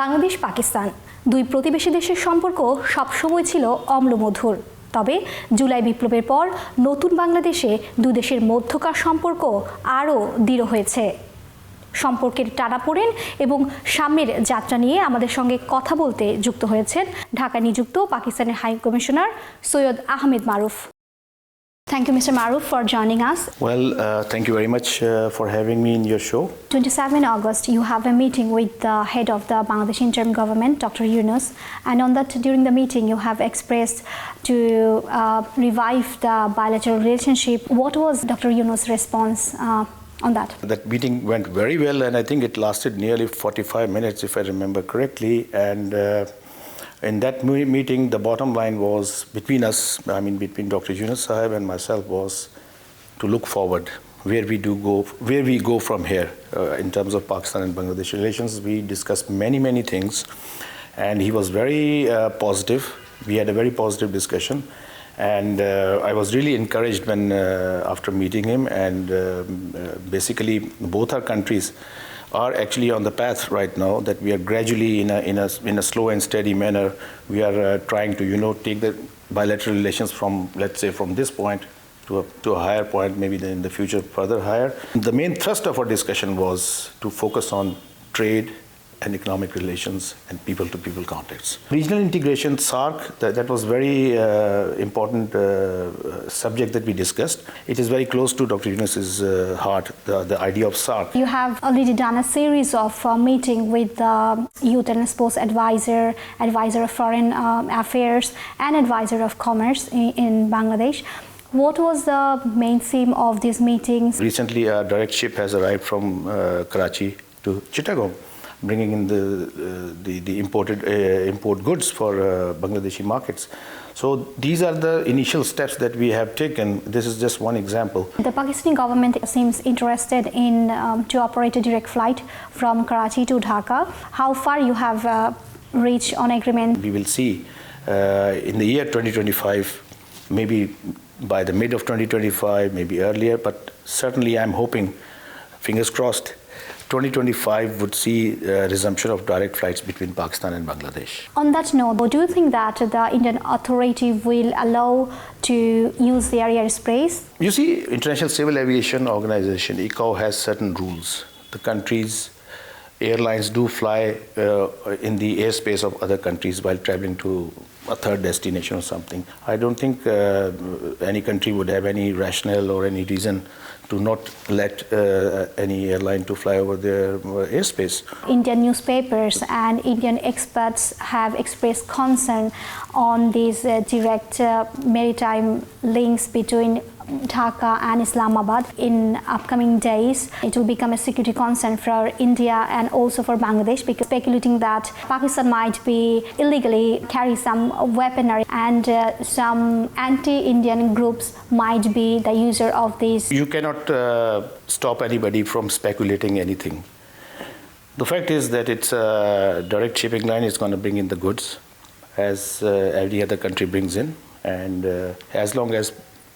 বাংলাদেশ পাকিস্তান দুই প্রতিবেশী দেশের সম্পর্ক সবসময় ছিল অম্লমধুর। তবে জুলাই বিপ্লবের পর নতুন বাংলাদেশে দুই দেশের মধ্যকার সম্পর্ক আরও দৃঢ় হয়েছে। সম্পর্কের টানাপোড়েন এবং সামনের যাত্রা নিয়ে আমাদের সঙ্গে কথা বলতে যুক্ত হয়েছেন ঢাকায় নিযুক্ত পাকিস্তানের high commissioner Syed Ahmed Maruf. Thank you, Mr. Maruf, for joining us. Well, thank you very much for having me in your show. 27 August, you have a meeting with the head of the Bangladesh interim government, Dr. Yunus, and on that, during the meeting, you have expressed to revive the bilateral relationship. What was Dr. Yunus' response on that? That meeting went very well, and I think it lasted nearly 45 minutes, if I remember correctly, and in that meeting, the bottom line was between us, between Dr. Yunus Sahib and myself, was to look forward where we go from here in terms of Pakistan and Bangladesh relations. We discussed many things, and he was very positive. We had a very positive discussion, and I was really encouraged when after meeting him, and basically both our countries are actually on the path right now that we are gradually in a slow and steady manner. We are trying to take the bilateral relations from, let's say, from this point to a higher point, maybe in the future further higher. The main thrust of our discussion was to focus on trade and economic relations and people-to-people contacts. Regional integration, SAARC, that was very important subject that we discussed. It is very close to Dr. Yunus's heart, the idea of SAARC. You have already done a series of meeting with the Youth and Sports Advisor, Advisor of Foreign Affairs, and Advisor of Commerce in Bangladesh. What was the main theme of these meetings? Recently, a direct ship has arrived from Karachi to Chittagong, bringing in the import goods for Bangladeshi markets. So these are the initial steps that we have taken. This is just one example. The Pakistani government seems interested in to operate a direct flight from Karachi to Dhaka. How far you have reached on agreement? We will see in the year 2025, maybe by the mid of 2025, maybe earlier, but certainly I'm hoping, fingers crossed, 2025 would see resumption of direct flights between Pakistan and Bangladesh. On that note, do you think that the Indian authority will allow to use their airspace? You see, International Civil Aviation Organization, ICAO, has certain rules. The countries' airlines do fly in the airspace of other countries while traveling to a third destination or something. I don't think any country would have any rationale or any reason to not let any airline to fly over their airspace. Indian newspapers and Indian experts have expressed concern on these direct maritime links between Dhaka and Islamabad. In upcoming days, it will become a security concern for India and also for Bangladesh, because speculating that Pakistan might be illegally carry some weaponry and some anti-Indian groups might be the user of these. You cannot stop anybody from speculating anything. The fact is that it's a direct shipping line. It's going to bring in the goods as every other country brings in, and as long as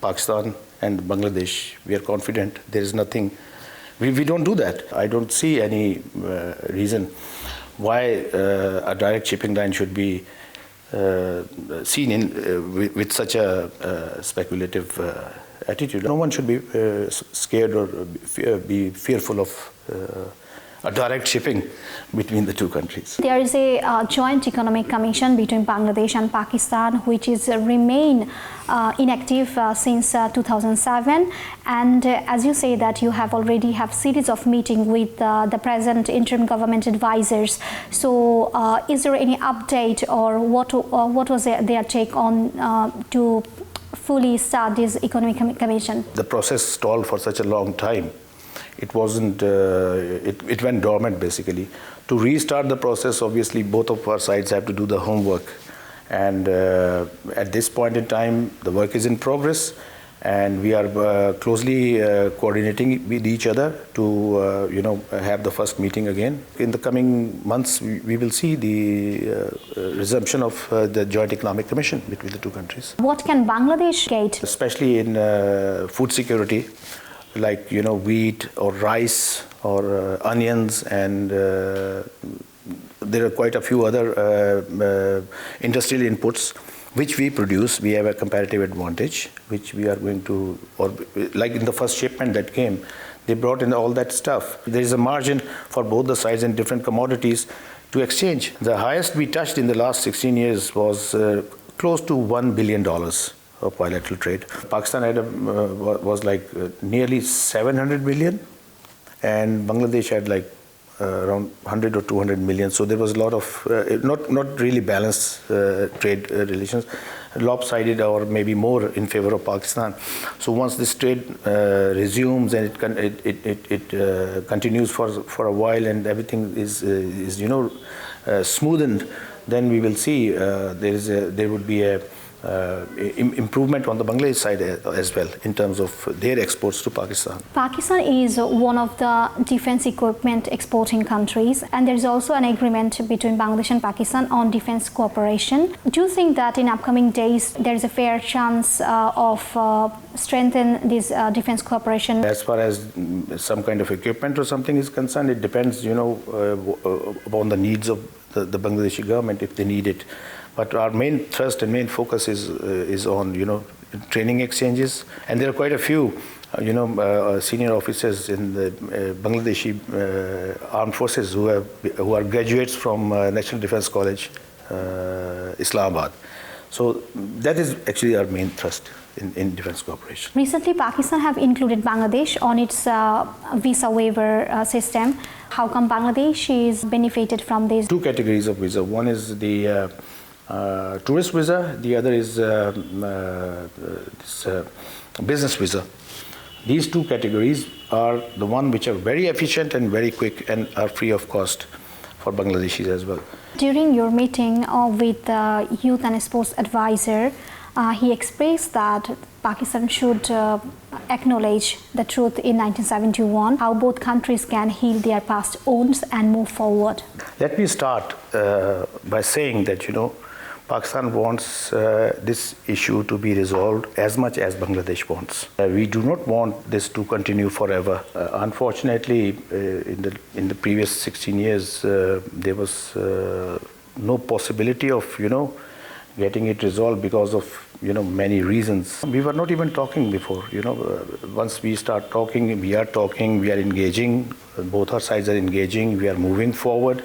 Pakistan and Bangladesh, we are confident there is nothing. We don't do that. I don't see any reason why a direct shipping line should be seen in with such a speculative attitude. No one should be scared or be fearful of a direct shipping between the two countries. There is a joint economic commission between Bangladesh and Pakistan, which is remain inactive since 2007. And as you say that you have already have series of meeting with the present interim government advisors. So is there any update, or what was their take on to fully start this economic commission? The process stalled for such a long time. It wasn't. It went dormant basically. To restart the process, obviously, both of our sides have to do the homework, and at this point in time, the work is in progress, and we are closely coordinating with each other to have the first meeting again. In the coming months, we will see the resumption of the Joint Economic Commission between the two countries. What can Bangladesh get? Especially in food security, like wheat or rice or onions and there are quite a few other industrial inputs which we produce. We have a comparative advantage, which we are going to, or like in the first shipment that came, they brought in all that stuff. There is a margin for both the sides and different commodities to exchange. The highest we touched in the last 16 years was close to $1 billion of bilateral trade. Pakistan had was like nearly 700 million, and Bangladesh had like around 100 or 200 million. So there was a lot of not really balanced trade relations, lopsided or maybe more in favor of Pakistan. So once this trade resumes and it continues for a while and everything is smoothened, then we will see there would be a improvement on the Bangladesh side as well in terms of their exports to Pakistan. Pakistan is one of the defense equipment exporting countries, and there is also an agreement between Bangladesh and Pakistan on defense cooperation. Do you think that in upcoming days there is a fair chance of strengthen this defense cooperation? As far as some kind of equipment or something is concerned, it depends, upon the needs of the Bangladeshi government if they need it. But our main thrust and main focus is on training exchanges, and there are quite a few senior officers in the Bangladeshi armed forces who are graduates from National Defense College, Islamabad. So that is actually our main thrust in defense cooperation. Recently, Pakistan have included Bangladesh on its visa waiver system. How come Bangladesh is benefited from this? Two categories of visa. One is the tourist visa, the other is business visa. These two categories are the one which are very efficient and very quick and are free of cost for Bangladeshis as well. During your meeting with the Youth and Sports Advisor, he expressed that Pakistan should acknowledge the truth in 1971, how both countries can heal their past wounds and move forward. Let me start by saying that, Pakistan wants this issue to be resolved as much as Bangladesh wants. We do not want this to continue forever. Unfortunately, in the previous 16 years, there was no possibility of, getting it resolved because of, many reasons. We were not even talking before, Once we start talking, we are engaging, both our sides are engaging, we are moving forward.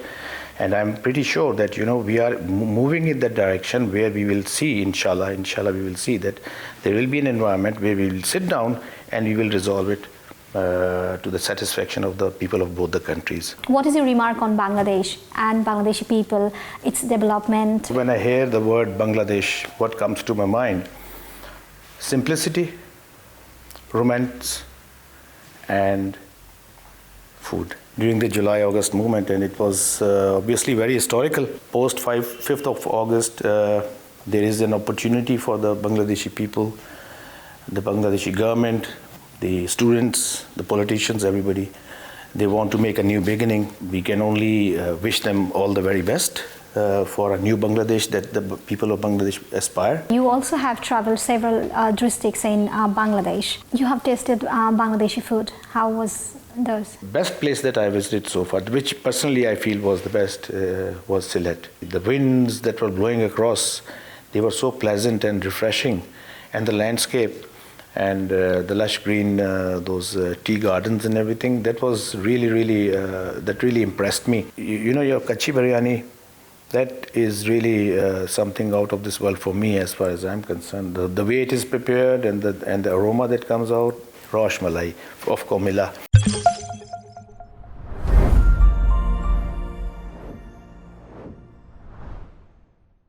And I'm pretty sure that, we are moving in that direction where we will see, inshallah, we will see that there will be an environment where we will sit down and we will resolve it to the satisfaction of the people of both the countries. What is your remark on Bangladesh and Bangladeshi people, its development? When I hear the word Bangladesh, what comes to my mind? Simplicity, romance, and food. During the July-August movement, and it was obviously very historical. Post 5th of August, there is an opportunity for the Bangladeshi people, the Bangladeshi government, the students, the politicians, everybody. They want to make a new beginning. We can only wish them all the very best for a new Bangladesh that the people of Bangladesh aspire. You also have traveled several districts in Bangladesh. You have tasted Bangladeshi food. How was those? Best place that I visited so far, which personally I feel was the best, was Sylhet. The winds that were blowing across, they were so pleasant and refreshing, and the landscape and the lush green, those tea gardens and everything, that was really, that really impressed me. Your kachi biryani, that is really something out of this world for me as far as I'm concerned. The way it is prepared and the aroma that comes out, Rosh Malai of Komila.